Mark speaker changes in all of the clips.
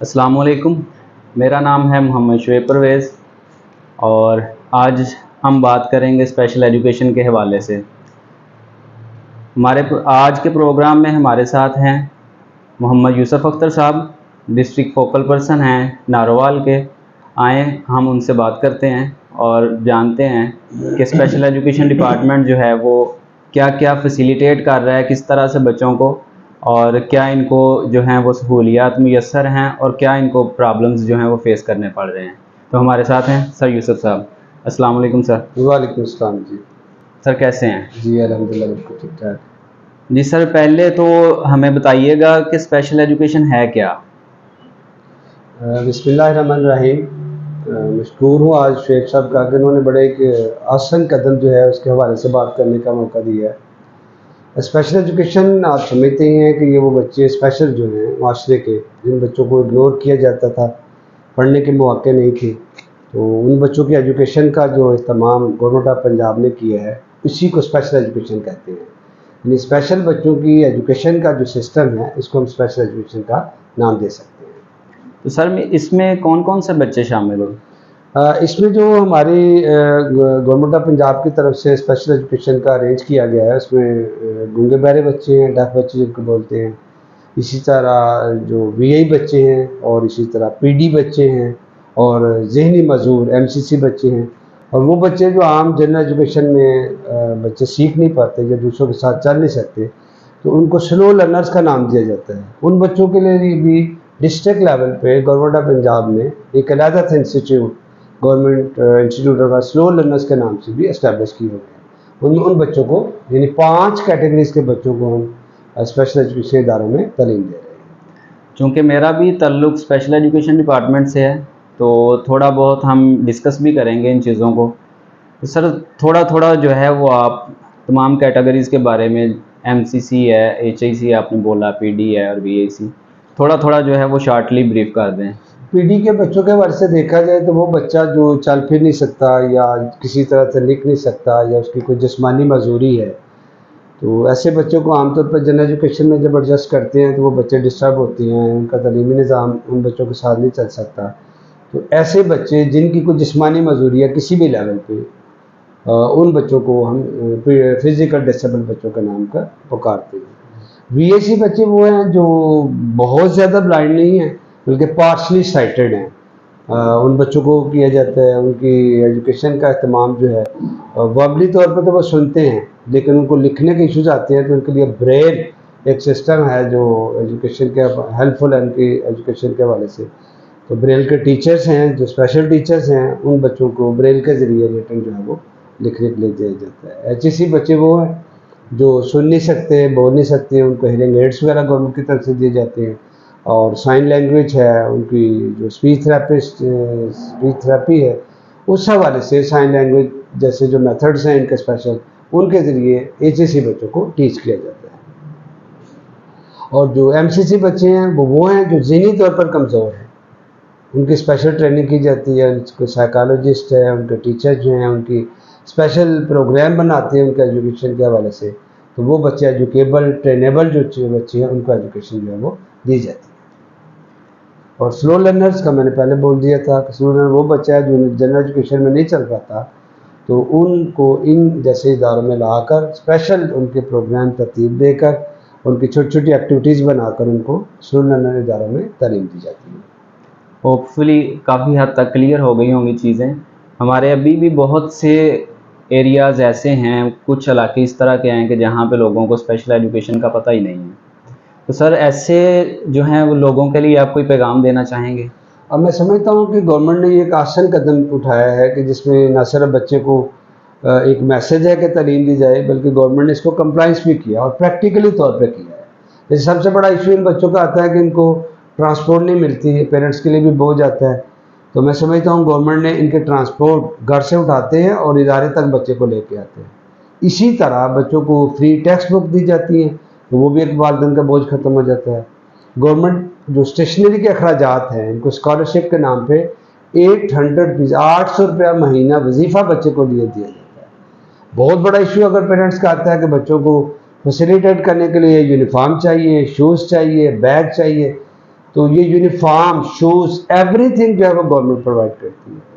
Speaker 1: अस्सलामुअलैकुम। मेरा नाम है मोहम्मद शुएब परवेज़ और आज हम बात करेंगे स्पेशल एजुकेशन के हवाले से। आज के प्रोग्राम में हमारे साथ हैं मोहम्मद यूसुफ अख्तर साहब, डिस्ट्रिक्ट फोकल पर्सन हैं नारोवाल के। आएँ हम उनसे बात करते हैं और जानते हैं कि स्पेशल एजुकेशन डिपार्टमेंट जो है वो क्या क्या फैसिलिटेट कर रहा है, किस तरह से बच्चों को, और क्या इनको जो हैं वो सहूलियात मुयस्सर हैं और क्या इनको प्रॉब्लम्स जो हैं वो फेस करने पड़ रहे हैं। तो हमारे साथ हैं सर यूसुफ साहब। अस्सलाम वालेकुम सर।
Speaker 2: वालेकुम अस्सलाम जी।
Speaker 1: सर कैसे हैं?
Speaker 2: जी अल्हम्दुलिल्लाह बिल्कुल ठीक ठाक।
Speaker 1: जी सर, पहले तो हमें बताइएगा कि स्पेशल एजुकेशन है क्या?
Speaker 2: बिस्मिल्लाहिर्रहमानिर्रहीम। मशकूर हूँ आज शेख साहब का कि उन्होंने बड़े एक आसान कदम जो है उसके हवाले से बात करने का मौका दिया है। स्पेशल एजुकेशन आप समझते ही हैं कि ये वो बच्चे स्पेशल जो हैं माशरे के, जिन बच्चों को इग्नोर किया जाता था, पढ़ने के मौके नहीं थे, तो उन बच्चों की एजुकेशन का जो इस्तेमाल गवर्नमेंट ऑफ पंजाब ने किया है इसी को स्पेशल एजुकेशन कहते हैं। यानी स्पेशल बच्चों की एजुकेशन का जो सिस्टम है इसको हम स्पेशल एजुकेशन का नाम दे सकते हैं।
Speaker 1: तो सर इसमें कौन कौन से बच्चे शामिल हो?
Speaker 2: इसमें जो हमारी गवर्नमेंट ऑफ पंजाब की तरफ से स्पेशल एजुकेशन का अरेंज किया गया है उसमें गूंगे बहरे बच्चे हैं, डेफ बच्चे जिनको बोलते हैं, इसी तरह जो वीआई बच्चे हैं और इसी तरह पीडी बच्चे हैं और जहनी मजूर एमसीसी बच्चे हैं, और वो बच्चे जो आम जनरल एजुकेशन में बच्चे सीख नहीं पाते या दूसरों के साथ चल नहीं सकते, तो उनको स्लो लर्नर्स का नाम दिया जाता है। उन बच्चों के लिए भी डिस्ट्रिक्ट लेवल पे गवर्नमेंट ऑफ पंजाब ने एक अलहदा सा institute government institute of slow learners के नाम से भी इस्टेब्लिश की हो गई। उन बच्चों को यानी 5 कैटेगरीज के बच्चों को हम स्पेशल एजुकेशन इदारों में तालीम दे रहे हैं।
Speaker 1: चूँकि मेरा भी ताल्लुक़ स्पेशल एजुकेशन डिपार्टमेंट से है तो थोड़ा बहुत हम डिस्कस भी करेंगे इन चीज़ों को। तो सर थोड़ा थोड़ा जो है वो आप तमाम कैटेगरीज़ के बारे में, एमसीसी है, एचआईसी आपने बोला, पीडी है और वीआईसी, थोड़ा थोड़ा जो है वो शॉर्टली ब्रीफ कर दें।
Speaker 2: पीडी के बच्चों के बारे से देखा जाए तो वो बच्चा जो चल फिर नहीं सकता या किसी तरह से लिख नहीं सकता या उसकी कोई जिस्मानी मजबूरी है, तो ऐसे बच्चों को आमतौर पर जनरल एजुकेशन में जब एडजस्ट करते हैं तो वो बच्चे डिस्टर्ब होते हैं, उनका तलीमी निज़ाम उन बच्चों के साथ नहीं चल सकता। तो ऐसे बच्चे जिनकी कोई जिस्मानी मजबूरी है किसी भी लेवल पे, उन बच्चों को हम फिज़िकल डिसेबल बच्चों के नाम का पुकारते हैं। वीएसी बच्चे वो हैं जो बहुत ज़्यादा ब्लाइंड नहीं हैं बल्कि पार्शली साइटेड हैं। उन बच्चों को किया जाता है, उनकी एजुकेशन का अहतमाम जो है वर्बली तौर पर तो वो सुनते हैं लेकिन उनको लिखने के इश्यूज आते हैं, तो उनके लिए ब्रेल एक सिस्टम है जो एजुकेशन के हेल्पफुल है उनकी एजुकेशन के हवाले से। तो ब्रेल के टीचर्स हैं जो स्पेशल टीचर्स हैं, उन बच्चों को ब्रेल के ज़रिए रिटन जो है वो लिखने के लिए दिया जाता है। एचईसी बच्चे वो हैं जो सुन नहीं सकते, बोल नहीं सकते, उनको हियरिंग एड्स वगैरह गवर्नमेंट की तरफ से दिए जाते हैं, और साइन लैंग्वेज है उनकी, जो स्पीच थेरेपी है उस हवाले से साइन लैंग्वेज जैसे जो मेथड्स हैं इनके स्पेशल, उनके ज़रिए एचईसी बच्चों को टीच किया जाता है। और जो एमसीसी बच्चे हैं वो हैं जो ज़हनी तौर पर कमज़ोर हैं, उनकी स्पेशल ट्रेनिंग की जाती है, उनके साइकोलॉजिस्ट है, उनके टीचर जो हैं उनकी स्पेशल प्रोग्राम बनाते हैं उनके एजुकेशन के हवाले से, तो वो बच्चे एजुकेबल ट्रेनेबल जो बच्चे हैं उनको एजुकेशन जो है वो दी जाती है। और स्लो लर्नर्स का मैंने पहले बोल दिया था कि स्लो लर्नर वो बच्चा है जो जनरल एजुकेशन में नहीं चल पाता, तो उनको इन जैसे इदारों में लाकर स्पेशल उनके प्रोग्राम तरतीब देकर उनकी छोटी छोटी एक्टिविटीज़ बनाकर उनको स्लो लर्नर इदारों में तालीम दी जाती है।
Speaker 1: होपफुली काफ़ी हद तक क्लियर हो गई होंगी चीज़ें। हमारे अभी भी बहुत से एरियाज़ ऐसे हैं, कुछ इलाके इस तरह के हैं कि जहाँ पे लोगों को स्पेशल एजुकेशन का पता ही नहीं है। तो सर ऐसे जो हैं वो लोगों के लिए आप कोई पैगाम देना चाहेंगे?
Speaker 2: अब मैं समझता हूँ कि गवर्नमेंट ने एक आसान कदम उठाया है कि जिसमें न सिर्फ बच्चे को एक मैसेज है कि तालीम दी जाए, बल्कि गवर्नमेंट ने इसको कंप्लाइंस भी किया और प्रैक्टिकली तौर पे किया है। जैसे सबसे बड़ा इशू इन बच्चों का आता है कि इनको ट्रांसपोर्ट नहीं मिलती है, पेरेंट्स के लिए भी बोझ आता है, तो मैं समझता हूँ गवर्नमेंट ने इनके ट्रांसपोर्ट घर से उठाते हैं और इदारे तक बच्चे को लेके आते हैं। इसी तरह बच्चों को फ्री टेक्स्ट बुक दी जाती हैं, तो वो भी एक वालिदैन का बोझ ख़त्म हो जाता है। गवर्नमेंट जो स्टेशनरी के अखराजात हैं इनको स्कॉलरशिप के नाम पे 800 रुपया महीना वजीफ़ा बच्चे को लिए दिया जाता है। बहुत बड़ा इशू अगर पेरेंट्स का आता है कि बच्चों को फैसिलिटेट करने के लिए यूनिफॉर्म चाहिए, शूज़ चाहिए, बैग चाहिए, तो ये यूनिफॉर्म, शूज़, एवरीथिंग जो है वो गवर्नमेंट प्रोवाइड करती है।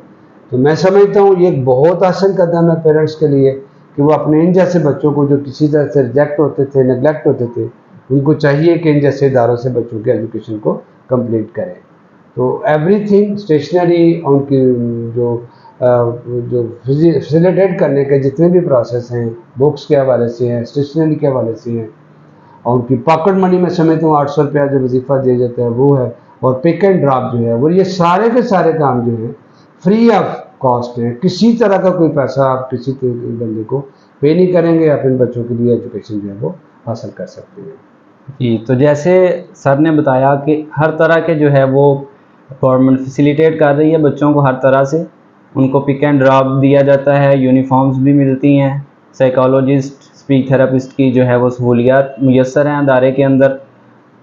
Speaker 2: तो मैं समझता हूँ ये एक बहुत आसान कदम है पेरेंट्स के लिए कि वो अपने इन जैसे बच्चों को जो किसी तरह से रिजेक्ट होते थे, नेगलेक्ट होते थे, उनको चाहिए कि इन जैसे इदारों से बच्चों की एजुकेशन को कंप्लीट करें। तो एवरीथिंग स्टेशनरी, उनकी जो जो फैसिलिटेट करने के जितने भी प्रोसेस हैं, बुक्स के हवाले से हैं, स्टेशनरी के हवाले से हैं, और उनकी पॉकेट मनी में समझता हूँ 800 रुपया जो वजीफ़ा दिया जाता है वो है, और पिक एंड ड्रॉप जो है वो, ये सारे के सारे काम जो हैं फ्री ऑफ कॉस्ट है। किसी तरह का कोई पैसा आप किसी बंदे को पे नहीं करेंगे, आप इन बच्चों के लिए एजुकेशन जो है वो हासिल कर सकते हैं।
Speaker 1: जी, तो जैसे सर ने बताया कि हर तरह के जो है वो गवर्नमेंट फैसिलिटेट कर रही है बच्चों को हर तरह से, उनको पिक एंड ड्रॉप दिया जाता है, यूनिफॉर्म्स भी मिलती हैं, साइकोलॉजिस्ट, स्पीच थेरेपिस्ट की जो है वो सहूलियात मुयस्सर हैं अदारे के अंदर।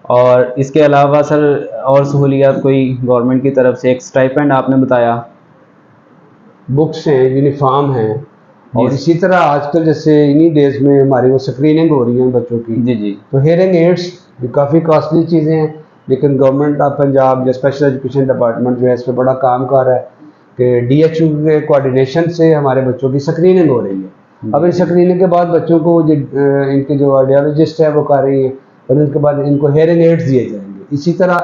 Speaker 1: और इसके अलावा सर और सहूलियात कोई गवर्नमेंट की तरफ से, एक स्टाइपेंड आपने बताया।
Speaker 2: बुक्स हैं, यूनिफॉर्म हैं, और
Speaker 1: जी
Speaker 2: इसी तरह आजकल जैसे इन्हीं डेज में हमारी वो स्क्रीनिंग हो रही है बच्चों की,
Speaker 1: जी जी
Speaker 2: तो हेयरिंग एड्स भी काफ़ी कॉस्टली चीज़ें हैं, लेकिन गवर्नमेंट ऑफ पंजाब या स्पेशल एजुकेशन डिपार्टमेंट जो है इस पर बड़ा काम कर रहा है कि DHU के कोऑर्डिनेशन से हमारे बच्चों की स्क्रीनिंग हो रही है। अब इन स्क्रीनिंग के बाद बच्चों को इनके जो ऑडियोलॉजिस्ट है वो कर रही हैं, और उनके बाद इनको हेयरिंग एड्स दिए जाएंगे। इसी तरह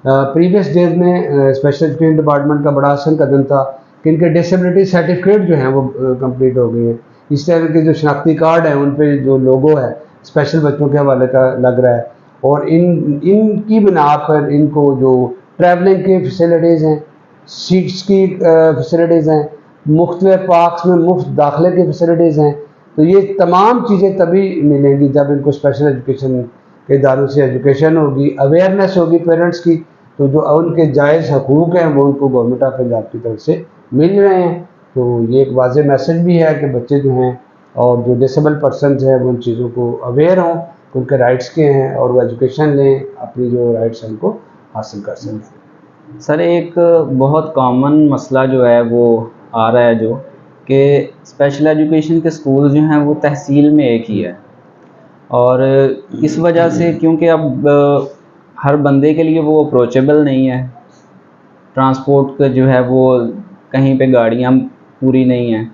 Speaker 2: प्रीवियस डेज में स्पेशल एजुकेशन डिपार्टमेंट का बड़ा आसान कदम था कि इनके डिसेबिलिटी सर्टिफिकेट जो हैं वो कंप्लीट हो गए हैं। इस तरह के जो शनाख्ती कार्ड हैं उन पे जो लोगो है स्पेशल बच्चों के हवाले का लग रहा है, और इनकी बिना पर इनको जो ट्रैवलिंग की फैसिलिटीज़ हैं, सीट्स की फैसिलिटीज़ हैं, मुख्तलिफ पार्क्स में मुफ्त दाखिले की फैसिलिटीज़ हैं, तो ये तमाम चीज़ें तभी मिलेंगी जब इनको स्पेशल एजुकेशन के इदारों से एजुकेशन होगी, अवेयरनेस होगी पेरेंट्स की, तो जो उनके जायज़ हकूक़ हैं वो उनको गवर्नमेंट ऑफ पंजाब की तरफ से मिल रहे हैं। तो ये एक वाज़ेह मैसेज भी है कि बच्चे जो हैं और जो डिसेबल पर्सनस हैं वो उन चीज़ों को अवेयर हों कि उनके राइट्स के हैं, और वो एजुकेशन लें, अपनी जो राइट्स हैं उनको हासिल कर सकें।
Speaker 1: सर, एक बहुत कॉमन मसला जो है वो आ रहा है जो कि स्पेशल एजुकेशन के स्कूल जो हैं वो तहसील में एक ही है, और इस वजह से क्योंकि अब हर बंदे के लिए वो अप्रोचेबल नहीं है, ट्रांसपोर्ट का जो है वो कहीं पे गाड़ियाँ पूरी नहीं हैं,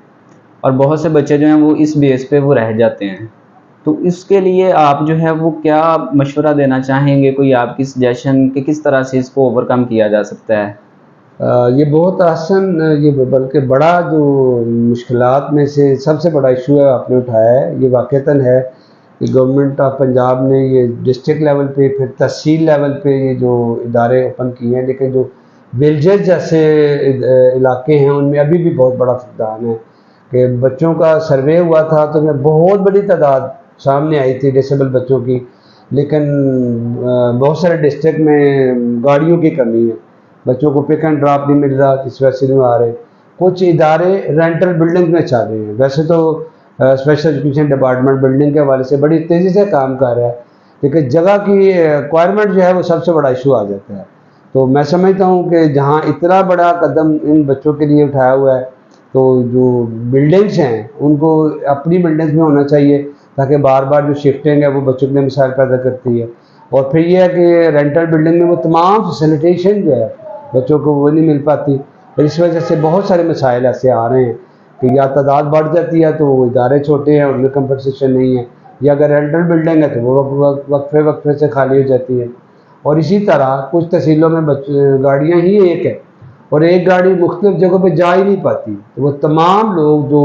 Speaker 1: और बहुत से बच्चे जो हैं वो इस बेस पे वो रह जाते हैं। तो इसके लिए आप जो है वो क्या मशवरा देना चाहेंगे, कोई आपकी सजेशन कि किस तरह से इसको ओवरकम किया जा सकता है?
Speaker 2: ये बहुत आसान, ये बल्कि बड़ा जो मुश्किलात में से सबसे बड़ा इशू है आपने उठाया है, ये वाक़तन है कि गवर्नमेंट ऑफ पंजाब ने ये डिस्ट्रिक्ट लेवल पे, फिर तहसील लेवल पे ये जो इदारे ओपन किए हैं, लेकिन जो विलेजेस जैसे इलाके हैं उनमें अभी भी बहुत बड़ा फुकदान है कि बच्चों का सर्वे हुआ था तो उसमें बहुत बड़ी तादाद सामने आई थी डिसेबल बच्चों की, लेकिन बहुत सारे डिस्ट्रिक्ट में गाड़ियों की कमी है, बच्चों को पिक एंड ड्रॉप नहीं मिल रहा, इस वजह से नहीं आ रहे। कुछ इदारे रेंटल बिल्डिंग में चल रहे हैं, वैसे तो स्पेशल एजुकेशन डिपार्टमेंट बिल्डिंग के हवाले से बड़ी तेज़ी से काम कर रहा है, लेकिन जगह की रिक्वायरमेंट जो है वो सबसे बड़ा इशू आ जाता है। तो मैं समझता हूँ कि जहाँ इतना बड़ा कदम इन बच्चों के लिए उठाया हुआ है, तो जो बिल्डिंग्स हैं उनको अपनी बिल्डिंग्स में होना चाहिए, ताकि बार बार जो शिफ्टिंग है वो बच्चों के लिए मिसाल पैदा करती है। और फिर यह है कि रेंटल बिल्डिंग में वो तमाम फैसिलिटेशन जो है बच्चों को वो नहीं मिल पाती, और इस वजह से बहुत सारे मसाइल ऐसे आ रहे हैं कि या तादाद बढ़ जाती है तो वो इदारे छोटे हैं, उनमें कंपनसेशन नहीं है, या अगर रेंटल बिल्डिंग है तो वो वक्फे वक्फे से खाली हो जाती है। और इसी तरह कुछ तहसीलों में गाड़ियाँ ही एक है, और एक गाड़ी मुख्तलिफ जगहों पे जा ही नहीं पाती, तो वो तमाम लोग जो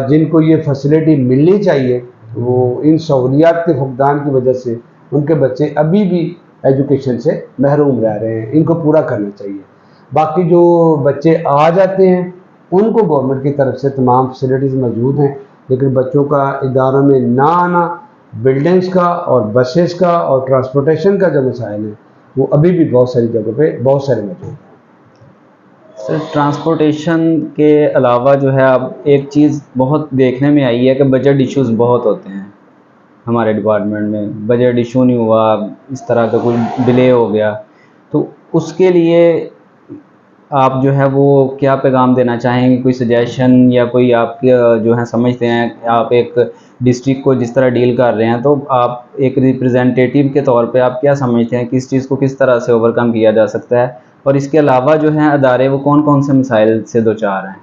Speaker 2: जिनको ये फैसिलिटी मिलनी चाहिए वो इन सहूलियात के फुकदान की वजह से उनके बच्चे अभी भी एजुकेशन से महरूम रह रहे हैं, इनको पूरा करना चाहिए। बाकी जो बच्चे आ जाते हैं उनको गवर्नमेंट की तरफ से तमाम फैसिलिटीज़ मौजूद हैं, लेकिन बच्चों का इदारों में ना आना, बिल्डिंग्स का और बसेस का और ट्रांसपोर्टेशन का जो मसाइल है वो अभी भी बहुत सारी जगहों पे बहुत सारे मौजूद हैं।
Speaker 1: सर, ट्रांसपोर्टेशन के अलावा जो है अब एक चीज़ बहुत देखने में आई है कि बजट इश्यूज़ बहुत होते हैं हमारे डिपार्टमेंट में। बजट इशू नहीं हुआ, इस तरह का कोई डिले हो गया, तो उसके लिए आप जो है वो क्या पैगाम देना चाहेंगे, कोई सजेशन या कोई आपके जो है समझते हैं आप एक डिस्ट्रिक्ट को जिस तरह डील कर रहे हैं, तो आप एक रिप्रेजेंटेटिव के तौर पे आप क्या समझते हैं कि इस चीज़ को किस तरह से ओवरकम किया जा सकता है, और इसके अलावा जो है अदारे वो कौन कौन से मसाइल से दो चार हैं?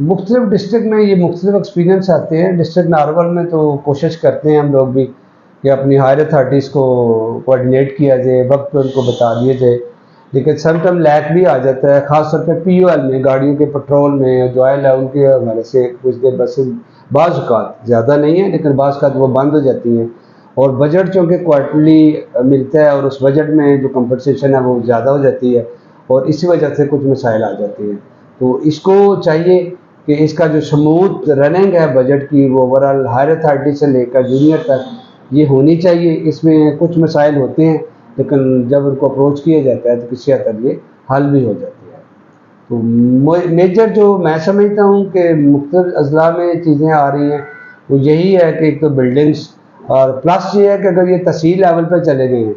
Speaker 2: मुख्तलिफ डिस्ट्रिक्ट में ये मुख्तलिफ एक्सपीरियंस आते हैं। डिस्ट्रिक्ट नारवल में तो कोशिश करते हैं हम लोग भी कि अपनी हायर अथॉरिटीज़ को कोऑर्डिनेट किया जाए, वक्त पर उनको बता दिया जाए, लेकिन समटाइम लैक भी आ जाता है, ख़ास तौर पे POL में, गाड़ियों के पेट्रोल में जो ऑयल है उनके हवाले से कुछ देर बसें बाज़ औक़ात ज़्यादा नहीं है लेकिन बाज़ औक़ात वो बंद हो जाती हैं, और बजट चूँकि क्वार्टरली मिलता है और उस बजट में जो कंपनसेशन है वो ज़्यादा हो जाती है और इसी वजह से कुछ मसाइल आ जाते हैं। तो इसको चाहिए कि इसका जो स्मूथ रनिंग है बजट की वो ओवरऑल हायर अथॉरिटी से लेकर जूनियर तक ये होनी चाहिए। इसमें कुछ मसाइल होते हैं लेकिन जब उनको अप्रोच किया जाता है तो किसी हद तक ये हल भी हो जाती है। तो मेजर जो मैं समझता हूँ कि मुख्तलिफ अजला में चीज़ें आ रही हैं वो यही है कि एक तो बिल्डिंग्स, और प्लस ये है कि अगर ये तहसील लेवल पर चले गए हैं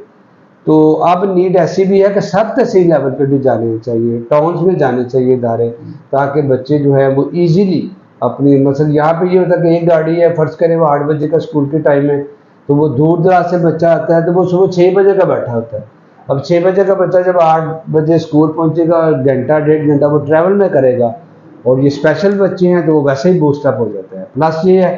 Speaker 2: तो अब नीड ऐसी भी है कि सब तहसील लेवल पे भी जाने चाहिए, टाउन्स में जाने चाहिए इदारे, ताकि बच्चे जो है वो इजीली अपनी, मतलब यहाँ पे ये होता है कि एक गाड़ी है, फ़र्ज़ करें वो 8 बजे का स्कूल के टाइम है तो वो दूर दराज से बच्चा आता है तो वो सुबह 6 बजे का बैठा होता है। अब 6 बजे का बच्चा जब 8 बजे स्कूल पहुँचेगा, घंटा 1.5 घंटा वो ट्रैवल में करेगा, और ये स्पेशल बच्चे हैं तो वो वैसे ही बूस्टअप हो जाते हैं। प्लस ये है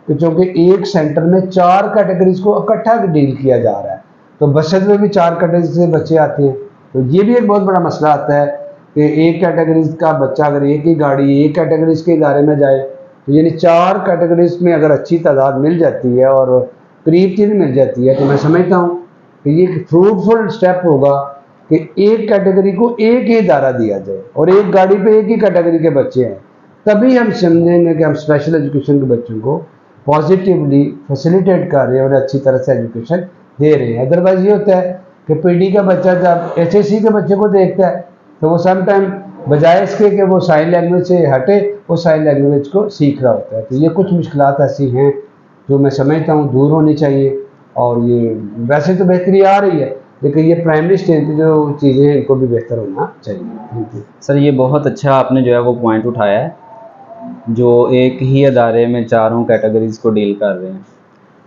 Speaker 2: कि चूँकि एक सेंटर में 4 कैटेगरीज़ को इकट्ठा डील किया जा रहा है तो बसत में भी 4 कैटेगरी से बच्चे आते हैं, तो ये भी एक बहुत बड़ा मसला आता है कि एक कैटेगरीज का बच्चा अगर एक ही गाड़ी एक कैटेगरीज के इदारे में जाए तो यानी 4 कैटेगरीज में अगर अच्छी तादाद मिल जाती है और करीब 3 मिल जाती है तो मैं समझता हूँ कि ये फ्रूटफुल स्टेप होगा कि एक कैटेगरी को एक ही इदारा दिया जाए और एक गाड़ी पे एक ही कैटेगरी के बच्चे हैं, तभी हम समझेंगे कि हम स्पेशल एजुकेशन के बच्चों को पॉजिटिवली फैसिलिटेट कर रहे हैं और अच्छी तरह से एजुकेशन दे रहे हैं। अदरवाइज ये होता है कि PD का बच्चा जब HSC के बच्चे को देखता है तो वो समटाइम बजाय इसके कि वो साइन लैंग्वेज से हटे वो साइन लैंग्वेज को सीख रहा होता है। तो ये कुछ मुश्किलात ऐसी हैं जो मैं समझता हूँ दूर होनी चाहिए, और ये वैसे तो बेहतरी आ रही है लेकिन ये प्राइमरी स्टेज की जो चीज़ें हैं इनको भी बेहतर होना चाहिए।
Speaker 1: सर ये बहुत अच्छा आपने जो है वो पॉइंट उठाया है, जो एक ही अदारे में चारों कैटेगरीज़ को डील कर रहे हैं।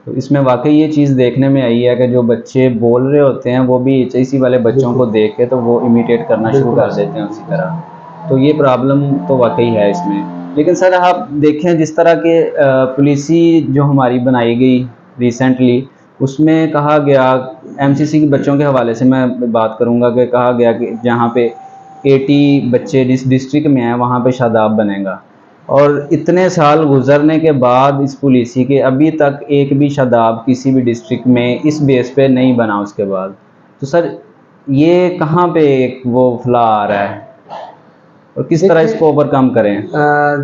Speaker 1: तो इसमें वाकई ये चीज़ देखने में आई है कि जो बच्चे बोल रहे होते हैं वो भी HSC वाले बच्चों को देख के तो वो इमिटेट करना शुरू कर देते हैं उसी तरह, तो ये प्रॉब्लम तो वाकई है इसमें। लेकिन सर आप देखें जिस तरह के पॉलिसी जो हमारी बनाई गई रिसेंटली, उसमें कहा गया MCC के बच्चों के हवाले से मैं बात करूँगा कि कहा गया कि जहाँ पे 80 बच्चे जिस डिस्ट्रिक्ट में हैं वहाँ पे शादाब बनेगा, और इतने साल गुजरने के बाद इस पॉलिसी के अभी तक एक भी शादाब किसी भी डिस्ट्रिक्ट में इस बेस पे नहीं बना उसके बाद। तो सर ये कहाँ पे एक वो फ्ला आ रहा है और किस तरह इसको ओवरकम करें?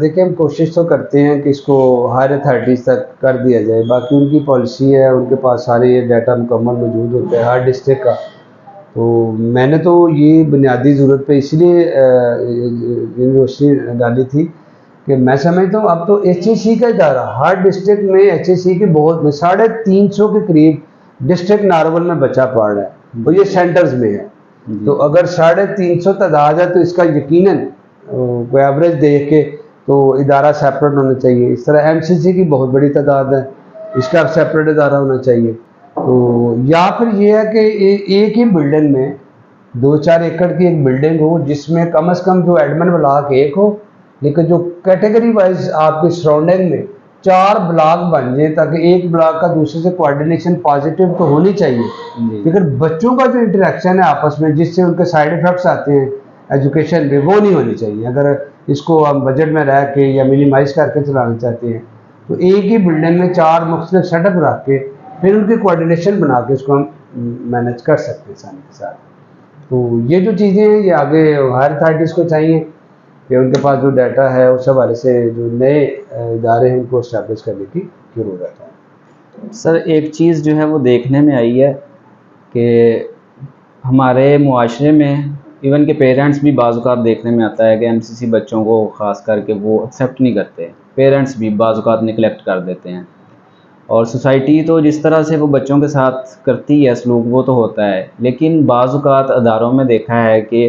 Speaker 2: देखिए हम कोशिश तो करते हैं कि इसको हायर अथॉरिटीज़ तक कर दिया जाए, बाकी उनकी पॉलिसी है, उनके पास सारे ये डाटा मुकम्मल मौजूद होते हैं हर डिस्ट्रिक्ट का। तो मैंने तो ये बुनियादी ज़रूरत पे इसलिए यूनिवर्सिटी डाली थी कि मैं समझता हूँ अब तो HSC का इदारा हर डिस्ट्रिक्ट में HSC के बहुत 350 के करीब डिस्ट्रिक्ट नारवल में बच्चा पढ़ रहा है और ये सेंटर्स में है। तो अगर 350 तादाद है तो इसका यकीनन कोई एवरेज देख के तो इदारा सेपरेट होना चाहिए। इस तरह MCC की बहुत बड़ी तादाद है, इसका सेपरेट इदारा होना चाहिए। तो या फिर ये है कि एक ही बिल्डिंग में 2-4 एकड़ की एक बिल्डिंग हो जिसमें कम से कम जो एडमिन ब्लॉक एक हो, लेकिन जो कैटेगरी वाइज आपके सराउंडिंग में 4 ब्लॉक बन जाए ताकि एक ब्लॉक का दूसरे से कोऑर्डिनेशन पॉजिटिव तो होनी चाहिए, लेकिन बच्चों का जो इंटरेक्शन है आपस में जिससे उनके साइड इफ़ेक्ट्स आते हैं एजुकेशन में वो नहीं होनी चाहिए। अगर इसको हम बजट में रह के या मिनिमाइज करके चलाना चाहते हैं तो एक ही बिल्डिंग में 4 मुख्तलिफ सेटअप रख के फिर उनकी कोऑर्डिनेशन बना के इसको हम मैनेज कर सकते हैं साथ के साथ। तो ये जो चीज़ें हैं ये आगे हायर अथॉरिटीज़ को चाहिए कि उनके पास जो डाटा है उस हवाले से जो नए इदारे हैं उनको इस्टेब्लिश करने की ज़रूरत है।
Speaker 1: सर एक चीज़ जो है वो देखने में आई है कि हमारे मुआशरे में इवन के पेरेंट्स भी बाज़ औक़ात देखने में आता है कि MCC बच्चों को ख़ास करके वो एक्सेप्ट नहीं करते, पेरेंट्स भी बाज़ औक़ात निगलेक्ट कर देते हैं, और सोसाइटी तो जिस तरह से वो बच्चों के साथ करती है सलूक वो तो होता है, लेकिन बाज़ औक़ात अदारों में देखा है कि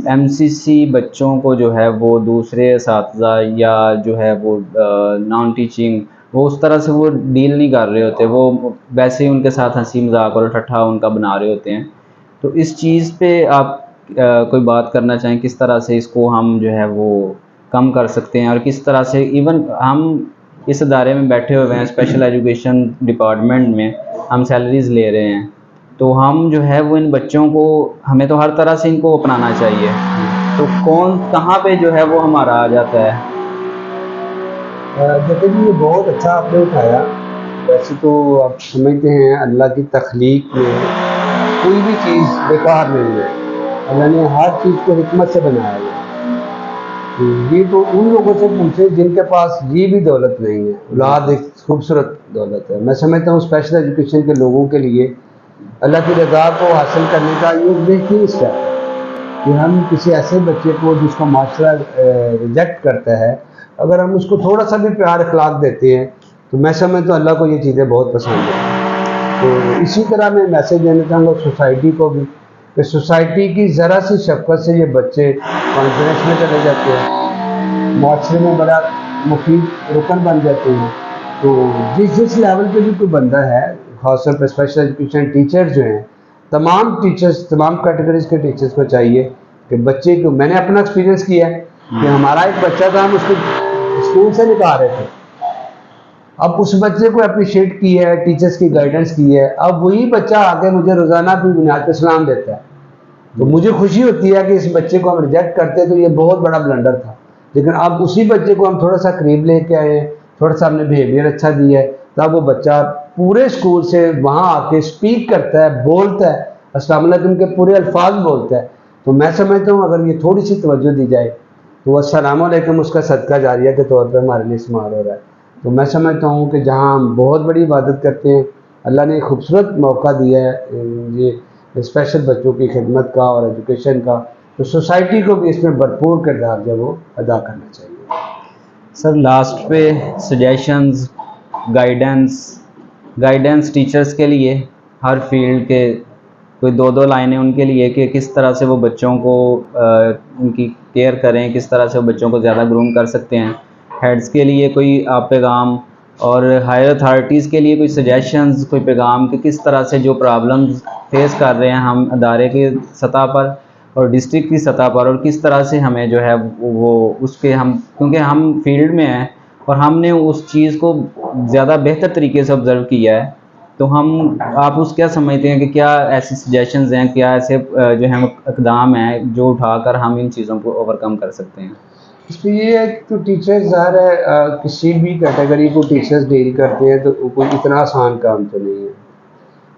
Speaker 1: एमसीसी बच्चों को जो है वो दूसरे असातिज़ा या जो है वो नॉन टीचिंग वो उस तरह से वो डील नहीं कर रहे होते, वो वैसे ही उनके साथ हंसी मजाक और ठट्ठा उनका बना रहे होते हैं। तो इस चीज़ पे आप कोई बात करना चाहें, किस तरह से इसको हम जो है वो कम कर सकते हैं, और किस तरह से इवन हम इस अदारे में बैठे हुए हैं, स्पेशल एजुकेशन डिपार्टमेंट में हम सैलरीज़ ले रहे हैं, तो हम जो है वो इन बच्चों को, हमें तो हर तरह से इनको अपनाना चाहिए, तो कौन कहाँ पे जो है वो हमारा आ जाता है?
Speaker 2: जैसे कि ये बहुत अच्छा आपने उठाया। वैसे तो आप समझते हैं अल्लाह की तख्लीक में कोई भी चीज़ बेकार नहीं है। अल्लाह ने हर चीज़ को हिकमत से बनाया है। ये तो उन लोगों से पूछे जिनके पास ये भी दौलत नहीं है। औलाद एक खूबसूरत दौलत है। मैं समझता हूँ स्पेशल एजुकेशन के लोगों के लिए अल्लाह की रज़ा को हासिल करने का ये एक बेहतरीन स्टेप है कि हम किसी ऐसे बच्चे को जिसको माशरा रिजेक्ट करता है, अगर हम उसको थोड़ा सा भी प्यार अखलाक देते हैं तो मैं समझता हूँ अल्लाह को ये चीज़ें बहुत पसंद हैं। तो इसी तरह मैं मैसेज देना चाहूँगा सोसाइटी को भी कि सोसाइटी की ज़रा सी शफ़क़त से ये बच्चे कॉन्फिडेंस में चले जाते हैं, माशरे में बड़ा मुफीद रुकन बन जाते हैं। तो जिस लेवल पे भी कोई बंदा है, ख़ासतौर पर स्पेशल एजुकेशन टीचर जो हैं, तमाम टीचर्स, तमाम कैटेगरीज़ के टीचर्स को चाहिए कि बच्चे को, मैंने अपना एक्सपीरियंस किया है कि हमारा एक बच्चा था, हम उसको स्कूल से निकाल रहे थे। अब उस बच्चे को अप्रिशिएट किया है, टीचर्स की गाइडेंस की है, अब वही बच्चा आके मुझे रोज़ाना अपनी बुनियाद पर सलाम देता है। तो मुझे खुशी होती है कि इस बच्चे को हम रिजेक्ट करते तो ये बहुत बड़ा ब्लंडर था, लेकिन अब उसी बच्चे को हम थोड़ा सा करीब लेके आए हैं, थोड़ा सा हमने बिहेवियर अच्छा दिया है, तब वो बच्चा पूरे स्कूल से वहाँ आके स्पीक करता है, बोलता है, अस्सलाम वालेकुम के पूरे अल्फाज बोलता है। तो मैं समझता हूँ अगर ये थोड़ी सी तवज्जो दी जाए तो अस्सलाम वालेकुम उसका सदका जारिया के तौर पर हमारे लिए इस्तेमाल हो रहा है। तो मैं समझता हूँ कि जहाँ हम बहुत बड़ी इबादत करते हैं, अल्लाह ने एक खूबसूरत मौका दिया है ये स्पेशल बच्चों की खिदमत का और एजुकेशन का, तो सोसाइटी को भी इसमें भरपूर किरदार जो वो अदा करना चाहिए।
Speaker 1: सर लास्ट पे सजेशंस, गाइडेंस टीचर्स के लिए, हर फील्ड के कोई दो दो लाइनें उनके लिए कि किस तरह से वो बच्चों को उनकी केयर करें, किस तरह से वो बच्चों को ज़्यादा ग्रूम कर सकते हैं। हेड्स के लिए कोई आप पैगाम, और हायर अथॉरिटीज़ के लिए कोई सजेशंस, कोई पैगाम कि किस तरह से जो प्रॉब्लम्स फेस कर रहे हैं हम अदारे की सतह पर और डिस्ट्रिक्ट की सतह पर, और किस तरह से हमें जो है वो उसके हम, क्योंकि हम फील्ड में हैं और हमने उस चीज़ को ज़्यादा बेहतर तरीके से ऑब्ज़र्व किया है, तो हम, आप उस क्या समझते हैं कि क्या ऐसी सजेशंस हैं, क्या ऐसे जो हैं इक़दाम हैं जो उठाकर हम इन चीज़ों को ओवरकम कर सकते हैं?
Speaker 2: इसमें ये है तो टीचर्स ज़ाहिर है किसी भी कैटेगरी को टीचर्स डील करते हैं तो कोई इतना आसान काम तो नहीं है,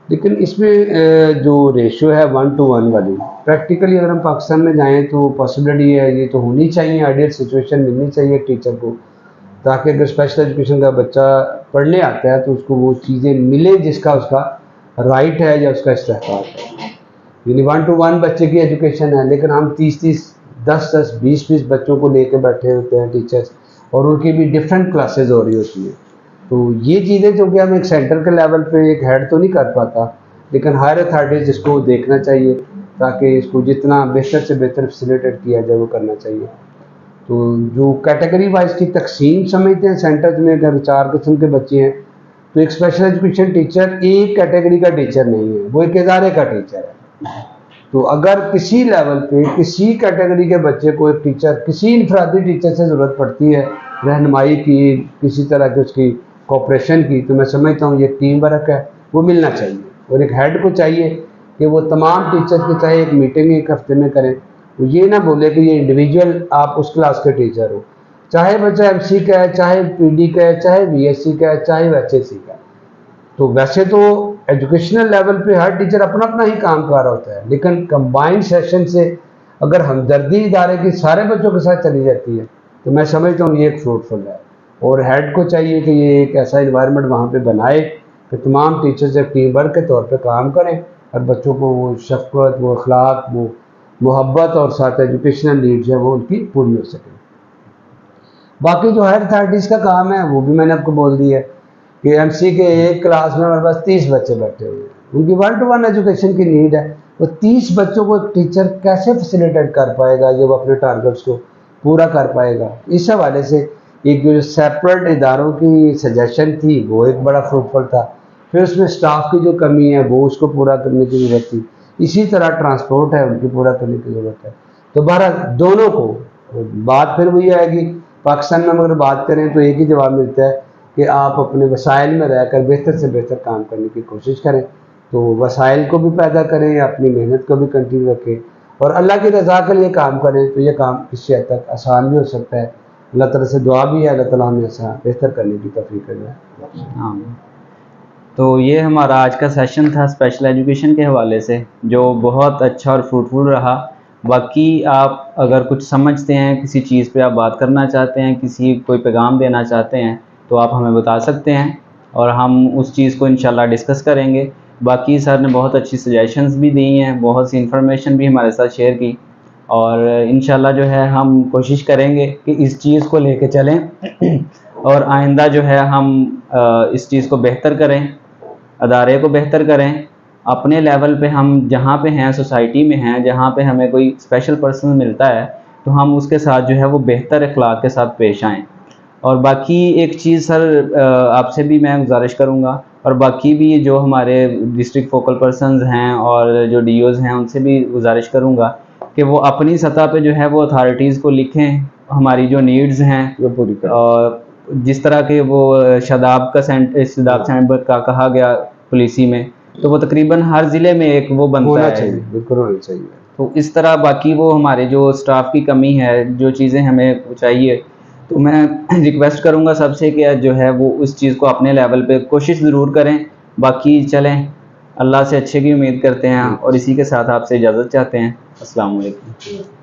Speaker 2: लेकिन इसमें जो रेशो है 1 to 1 वाली, प्रैक्टिकली अगर हम पाकिस्तान में जाएं तो पॉसिबिलिटी है, ये तो होनी चाहिए, आइडियल सिचुएशन मिलनी चाहिए टीचर को, ताकि अगर स्पेशल एजुकेशन का बच्चा पढ़ने आता है तो उसको वो चीज़ें मिले जिसका उसका राइट है या उसका इस्तेहकाक है। यानी 1 to 1 बच्चे की एजुकेशन है, लेकिन हम 30-30, 10-10, 20-20 बच्चों को लेके बैठे होते हैं टीचर्स, और उनकी भी डिफरेंट क्लासेस हो रही होती हैं। तो ये चीज़ें जो कि हम एक सेंटर के लेवल पे एक हेड तो नहीं कर पाता, लेकिन हायर अथॉरिटीज़ इसको देखना चाहिए ताकि इसको जितना बेहतर से बेहतर फैसिलिटेट किया जाए वो करना चाहिए। तो जो कैटेगरी वाइज की तकसीम समझते हैं सेंटर्स में, अगर 4 किस्म के बच्चे हैं तो एक स्पेशल एजुकेशन टीचर एक कैटेगरी का टीचर नहीं है, वो एक इदारे का टीचर है। तो अगर किसी लेवल पे किसी कैटेगरी के बच्चे को एक टीचर, किसी इनफरादी टीचर से ज़रूरत पड़ती है रहनुमाई की, किसी तरह की उसकी कोऑपरेशन की, तो मैं समझता हूँ ये टीम वर्क है, वो मिलना चाहिए। और एक हेड को चाहिए कि वो तमाम टीचर्स के चाहे एक मीटिंग एक हफ्ते में करें, वो ये ना बोले कि ये इंडिविजुअल आप उस क्लास के टीचर हो, चाहे बच्चा एमसी का है, चाहे पीडी का है, चाहे बीएससी का है, चाहे एचएससी का है। तो वैसे तो एजुकेशनल लेवल पे हर टीचर अपना अपना ही काम कर रहा होता है, लेकिन कंबाइंड सेशन से अगर हमदर्दी इदारे की सारे बच्चों के साथ चली जाती है तो मैं समझता हूँ ये एक फ्रूटफुल है। और हेड को चाहिए कि ये एक ऐसा इन्वायरमेंट वहाँ पे बनाए कि तमाम टीचर्स एक टीम वर्क के तौर पे काम करें और बच्चों को वो शफ़क़त, वो अखलाक, वो मोहब्बत और साथ एजुकेशनल नीड्स है वो उनकी पूरी हो सके। बाकी जो हायर अथॉरिटीज़ का काम है वो भी मैंने आपको बोल दिया है कि एमसी के एक क्लास में हमारे पास 30 बच्चे बैठे हुए हैं, उनकी 1 to 1 एजुकेशन की नीड है, तो 30 बच्चों को एक टीचर कैसे फैसिलिटेट कर पाएगा जब अपने टारगेट्स को पूरा कर पाएगा। इस हवाले से एक जो सेपरेट इदारों की सजेशन थी वो एक बड़ा फ्रूटफुल था। फिर उसमें स्टाफ की जो कमी है वो उसको पूरा करने की ज़रूरत थी। इसी तरह ट्रांसपोर्ट है उनकी पूरा करने की ज़रूरत है। तो बहरहाल दोनों को बात फिर वही आएगी, पाकिस्तान में अगर बात करें तो एक ही जवाब मिलता है कि आप अपने वसाइल में रहकर बेहतर से बेहतर काम करने की कोशिश करें। तो वसाइल को भी पैदा करें, अपनी मेहनत को भी कंटिन्यू रखें और अल्लाह की रज़ा के लिए काम करें तो ये काम किसी हद तक आसान भी हो सकता है। अल्लाह ताला से दुआ भी है अल्लाह ताला हमें ऐसा बेहतर करने की तौफीक करे।
Speaker 1: हाँ, तो ये हमारा आज का सेशन था स्पेशल एजुकेशन के हवाले से, जो बहुत अच्छा और फ्रूटफुल रहा। बाकी आप अगर कुछ समझते हैं, किसी चीज़ पे आप बात करना चाहते हैं, किसी कोई पैगाम देना चाहते हैं तो आप हमें बता सकते हैं और हम उस चीज़ को इंशाल्लाह डिस्कस करेंगे। बाकी सर ने बहुत अच्छी सजेशंस भी दी हैं, बहुत सी इन्फॉर्मेशन भी हमारे साथ शेयर की और इंशाल्लाह जो है हम कोशिश करेंगे कि इस चीज़ को लेके चलें और आइंदा जो है हम इस चीज़ को बेहतर करें, अदारे को बेहतर करें। अपने लेवल पे हम जहाँ पे हैं, सोसाइटी में हैं, जहाँ पे हमें कोई स्पेशल पर्सन मिलता है तो हम उसके साथ जो है वो बेहतर अखलाक के साथ पेश आएँ। और बाकी एक चीज़ सर आपसे भी मैं गुजारिश करूँगा और बाकी भी जो हमारे डिस्ट्रिक्ट फोकल पर्सन्स हैं और जो डीओज़ हैं उनसे भी गुजारिश करूँगा कि वो अपनी सतह पे जो है वो अथॉरिटीज़ को लिखें, हमारी जो नीड्स हैं
Speaker 2: वो पूरी करें।
Speaker 1: और जिस तरह के वो शादाब सेंटर का कहा गया पुलिसी में, तो वो तकरीबन हर ज़िले में एक वो बनता
Speaker 2: होना
Speaker 1: है।
Speaker 2: चाहिए, बिल्कुल होना चाहिए।
Speaker 1: तो इस तरह बाकी वो हमारे जो स्टाफ की कमी है, जो चीज़ें हमें चाहिए, तो मैं रिक्वेस्ट करूँगा सबसे कि जो है वो उस चीज़ को अपने लेवल पे कोशिश ज़रूर करें। बाकी चलें, अल्लाह से अच्छे की उम्मीद करते हैं और इसी के साथ आपसे इजाज़त चाहते हैं। अस्सलाम वालेकुम।